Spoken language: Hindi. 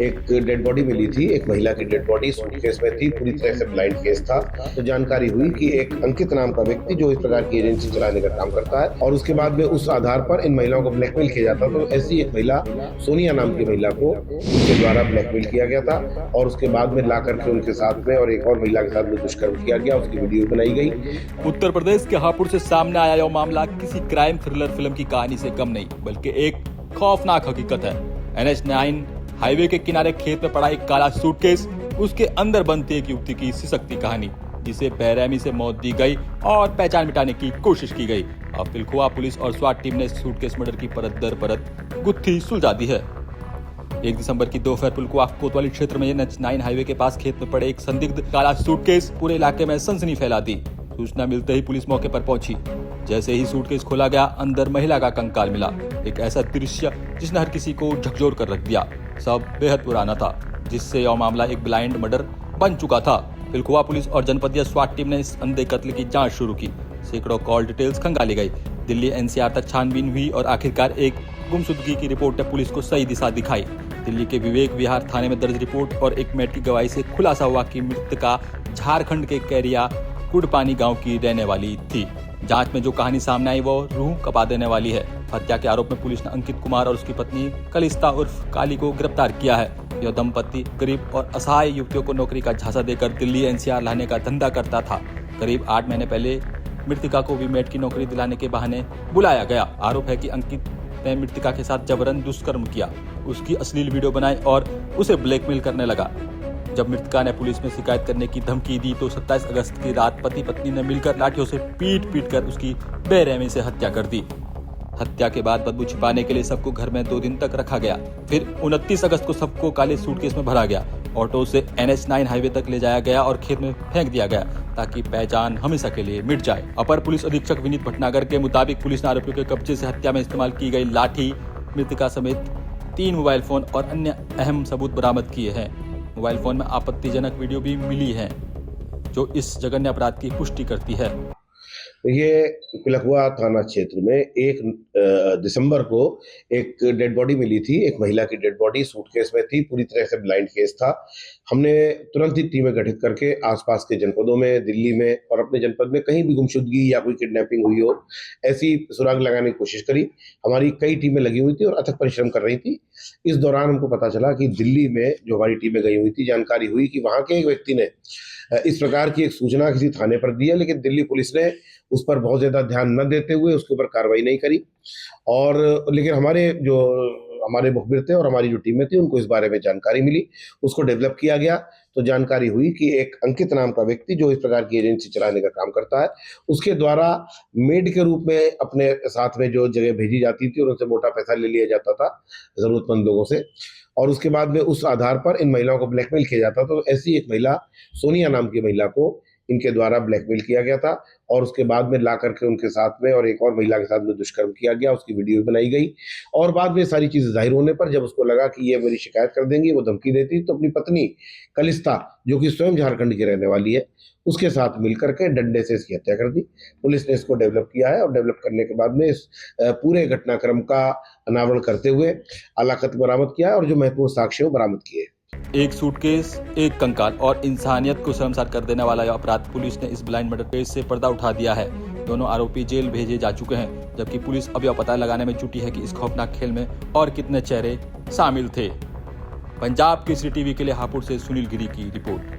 एक डेड बॉडी मिली थी, एक महिला की डेड बॉडी सूटकेस में थी, पूरी तरह से ब्लाइंड केस था। तो जानकारी हुई कि एक अंकित नाम का व्यक्ति जो इस प्रकार की एजेंसी चलाने का काम करता है और उसके बाद में उस आधार पर इन महिलाओं को ब्लैकमेल किया जाता। तो ऐसी एक महिला सोनिया नाम की महिला को उनके द्वारा ब्लैकमेल किया गया था और उसके बाद में ला करके उनके साथ में और एक और महिला के साथ में दुष्कर्म किया गया, उसकी वीडियो बनाई गई। उत्तर प्रदेश के हापुड़ से सामने आया यह मामला किसी क्राइम थ्रिलर फिल्म की कहानी से कम नहीं बल्कि एक खौफनाक हकीकत है। NH9 हाईवे के किनारे खेत में पड़ा एक काला सूटकेस, उसके अंदर बंद थी एक युवती की सिसकती कहानी जिसे बेरहमी से मौत दी गई और पहचान मिटाने की कोशिश की गई। अब पिलखुआ पुलिस और स्वाट टीम ने सूटकेस मर्डर की परत दर परत गुत्थी सुलझा दी है। 1 दिसंबर की दोपहर पिलखुआ कोतवाली क्षेत्र में NH9 हाईवे के पास खेत में पड़े एक संदिग्ध काला सूटकेस पूरे इलाके में सनसनी फैला दी। सूचना मिलते ही पुलिस मौके पर पहुंची। जैसे ही सूटकेस खोला गया, अंदर महिला का कंकाल मिला। एक ऐसा दृश्य जिसने हर किसी को झकझोर कर रख दिया। सब बेहद पुराना था, जिससे यह मामला एक ब्लाइंड मर्डर बन चुका था। पिलखुआ पुलिस और जनपदीय स्वाट टीम ने इस अंधे कत्ल की जांच शुरू की। सैकड़ों कॉल डिटेल्स खंगाली गई। दिल्ली NCR तक छानबीन हुई और आखिरकार एक गुमशुदगी की रिपोर्ट ने पुलिस को सही दिशा दिखाई। दिल्ली के विवेक विहार थाने में दर्ज रिपोर्ट और एक मेट की गवाही से खुलासा हुआ कि मृतका झारखंड के कैरिया कुडपानी गांव की रहने वाली थी। जांच में जो कहानी सामने आई वो रूह कपा देने वाली है। हत्या के आरोप में पुलिस ने अंकित कुमार और उसकी पत्नी कलिस्ता उर्फ काली को गिरफ्तार किया है। यह दंपति गरीब और असहाय युवतियों को नौकरी का झांसा देकर दिल्ली NCR लाने का धंधा करता था। करीब 8 महीने पहले मृतका को वीमेट की नौकरी दिलाने के बहाने बुलाया गया। आरोप है कि अंकित ने मृतका के साथ जबरन दुष्कर्म किया, उसकी अश्लील वीडियो बनाई और उसे ब्लैकमेल करने लगा। जब मृतका ने पुलिस में शिकायत करने की धमकी दी तो 27 अगस्त की रात पति पत्नी ने मिलकर लाठियों से पीट कर उसकी बेरहमी से हत्या कर दी। हत्या के बाद बदबू छिपाने के लिए सबको घर में 2 दिन तक रखा गया। फिर 29 अगस्त को सबको काले सूटकेस में भरा गया। ऑटो से NH9 हाईवे तक ले जाया गया और खेत में फेंक दिया गया ताकि पहचान हमेशा के लिए मिट जाए। अपर पुलिस अधीक्षक विनीत भटनागर के मुताबिक पुलिस ने आरोपियों के कब्जे से हत्या में इस्तेमाल की गई लाठी, मृतका समेत 3 मोबाइल फोन और अन्य अहम सबूत बरामद किए हैं। मोबाइल फोन में आपत्तिजनक वीडियो भी मिली है जो इस जघन्य अपराध की पुष्टि करती है। ये पिलखुआ थाना क्षेत्र में 1 दिसंबर को एक डेड बॉडी मिली थी, एक महिला की डेड बॉडी सूटकेस में थी, पूरी तरह से ब्लाइंड केस था। हमने तुरंत ही टीमें गठित करके आसपास के जनपदों में, दिल्ली में और अपने जनपद में कहीं भी गुमशुदगी या कोई किडनैपिंग हुई हो, ऐसी सुराग लगाने की कोशिश करी। हमारी कई टीमें लगी हुई थी और अथक परिश्रम कर रही थी। इस दौरान हमको पता चला कि दिल्ली में जो हमारी टीमें गई हुई थी, जानकारी हुई कि वहाँ के एक व्यक्ति ने इस प्रकार की एक सूचना किसी थाने पर दी है, लेकिन दिल्ली पुलिस ने उस पर बहुत ज़्यादा ध्यान न देते हुए उसके ऊपर कार्रवाई नहीं करी। और लेकिन हमारे मुखबिर थे और हमारी जो टीमें थी उनको इस बारे में जानकारी मिली, उसको डेवलप किया गया। तो जानकारी हुई कि एक अंकित नाम का व्यक्ति जो इस प्रकार की एजेंसी चलाने का काम करता है, उसके द्वारा मेड के रूप में अपने साथ में जो जगह भेजी जाती थी और उनसे मोटा पैसा ले लिया जाता था ज़रूरतमंद लोगों से, और उसके बाद में उस आधार पर इन महिलाओं को ब्लैकमेल किया जाता। तो ऐसी एक महिला सोनिया नाम की महिला को इनके द्वारा ब्लैकमेल किया गया था और उसके बाद में ला करके उनके साथ में और एक और महिला के साथ में दुष्कर्म किया गया, उसकी वीडियो बनाई गई। और बाद में सारी चीज़ें जाहिर होने पर जब उसको लगा कि ये मेरी शिकायत कर देंगी, वो धमकी देती, तो अपनी पत्नी कलिस्ता, जो कि स्वयं झारखंड की रहने वाली है, उसके साथ मिलकर के डंडे से इसकी हत्या कर दी। पुलिस ने इसको डेवलप किया है और डेवलप करने के बाद में इस पूरे घटनाक्रम का अनावरण करते हुए अलाकत बरामद किया और जो महत्वपूर्ण साक्ष्य वो बरामद किए। एक सूटकेस, एक कंकाल और इंसानियत को शर्मसार कर देने वाला यह अपराध पुलिस ने इस ब्लाइंड मर्डर केस से पर्दा उठा दिया है। दोनों आरोपी जेल भेजे जा चुके हैं, जबकि पुलिस अब यह पता लगाने में जुटी है कि इस खौफनाक खेल में और कितने चेहरे शामिल थे। पंजाब केसरी टीवी के लिए हापुड़ से सुनील गिरी की रिपोर्ट।